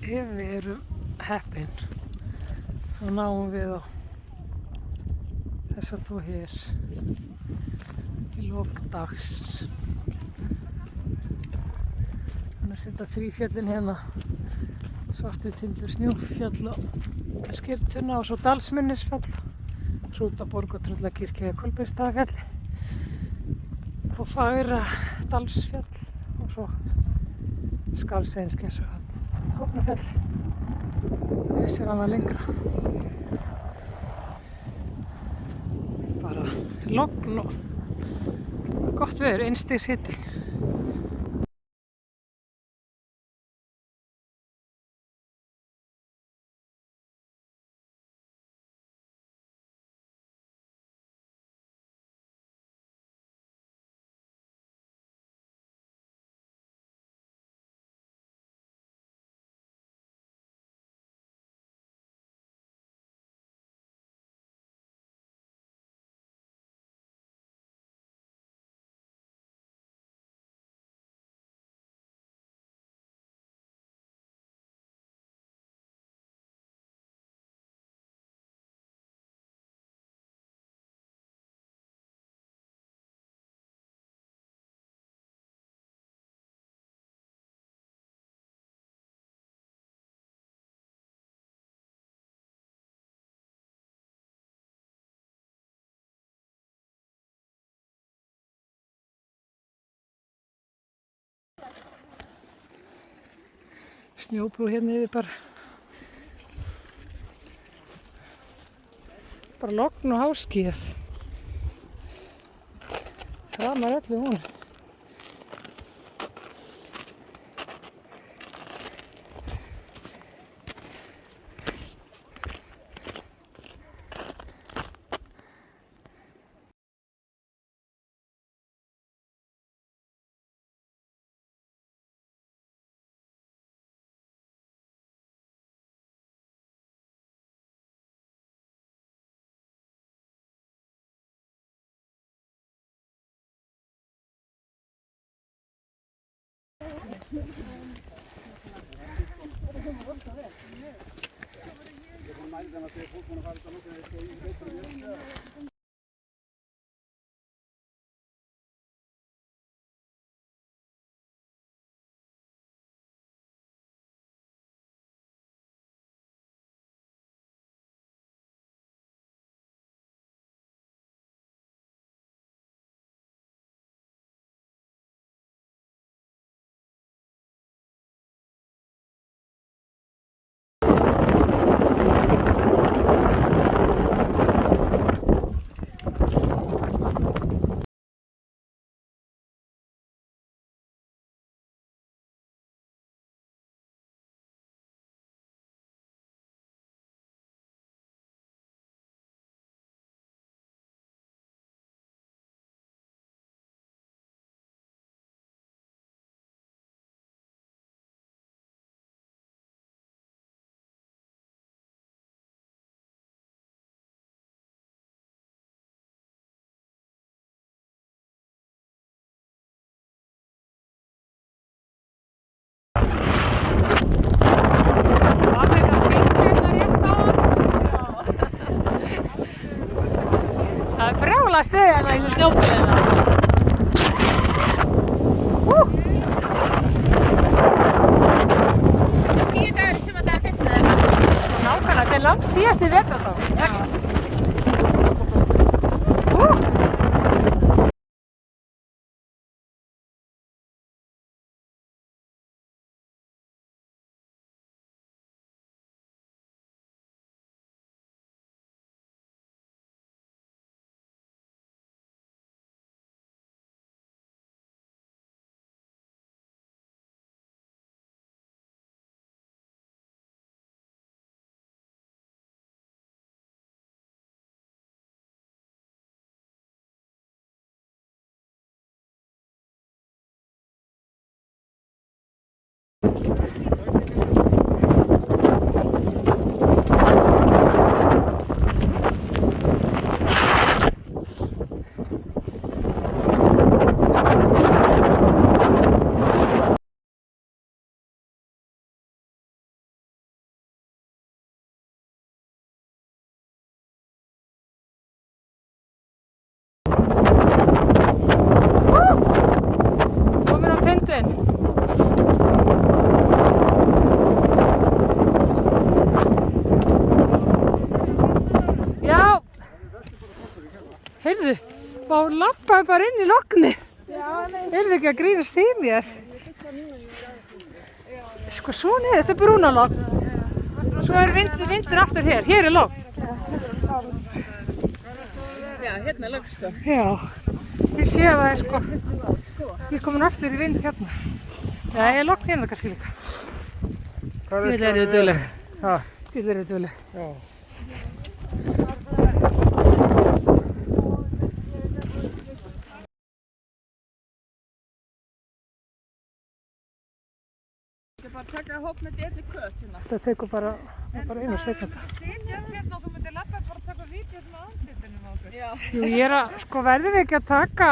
Ef við erum heppin þá náum við á þessa tvo hér í lok dags. Þannig að setja Þrífjöllin hérna, Svartitindur, Snjófjall og Skyrtuna og svo Dalsmynnisfjall, Hrútaborg og Tröllakirkja og Kolbeinsstaðafjall og Fagradalsfjall og svo Skarðseyðinskessu, Hafnarfjall. Þessi er annað lengra. Bara logn og gott veður, 1 stigs hiti. Snjóbrú hérna yfir bara logn og háskýjað. Framar öllu hún. Það er brjála stuð hérna í þessu snjóbílina. Og 10 dagar sem að það er fyrst með þeim. Nákvæmlega, þetta er langt síðasti vetrardagur. Komin á tindinn. Já. Heyrðu, má labbaði bara inn í Logni. Heyrðu ekki að grínast í mér. Sko svona er þetta Brúnalogn. Svo er vindur aftur hér. Hér er Logn. Já, hérna er logn sko. Já, ég sé að það er sko. Ég er komin aftur í vind hérna. Já, ég er Logn hérna kannski líka. Þetta er þið dugleg. Þetta er þið dugleg. Ég bara taka hóp með þetta í kösina. Það tekur bara einu sekunda. Sitja hérna og þú myndir labba bara að taka vídeo svona andlitinu með okkur. Já. Jú, ég er að, sko verðum við ekki að taka.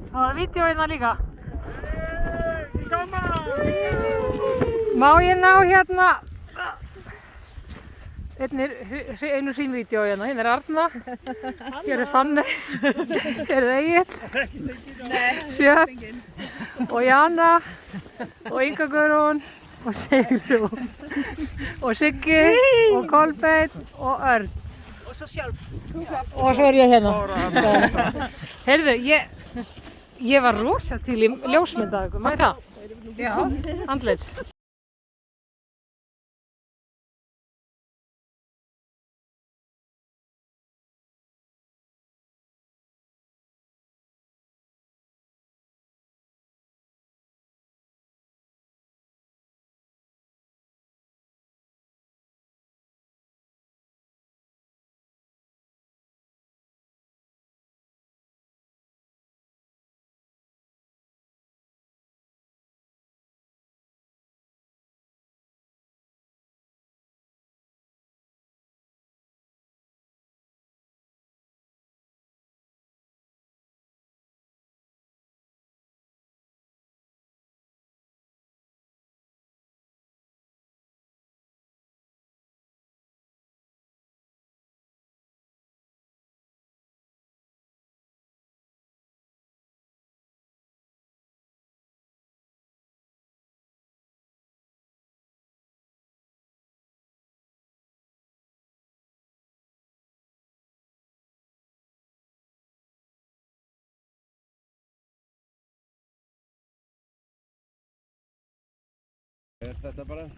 Það var vídeo hérna líka. Má ég ná hérna einu símvídeó hérna. Hérna er Arna, hér er Fanny, hér er Egill, Sjöfn og Jana og Inga Guðrún og Sigrún og Siggi og Kolbeinn og Örn. Og svo sjálf. Og svo er ég hérna. Heyrðu, ég var rosa til í ljósmynda ykkur, má ég það? Já. Andlits. Er þetta bara?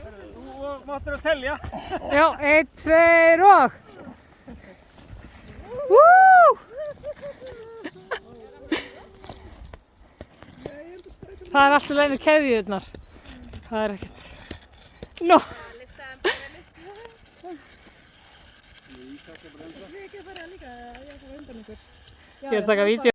Þú máttir að telja. Já, 1, 2 og. Það er alltaf leið með keðjurnar. Það er ekkert. Nó. Ég er að taka vídeo.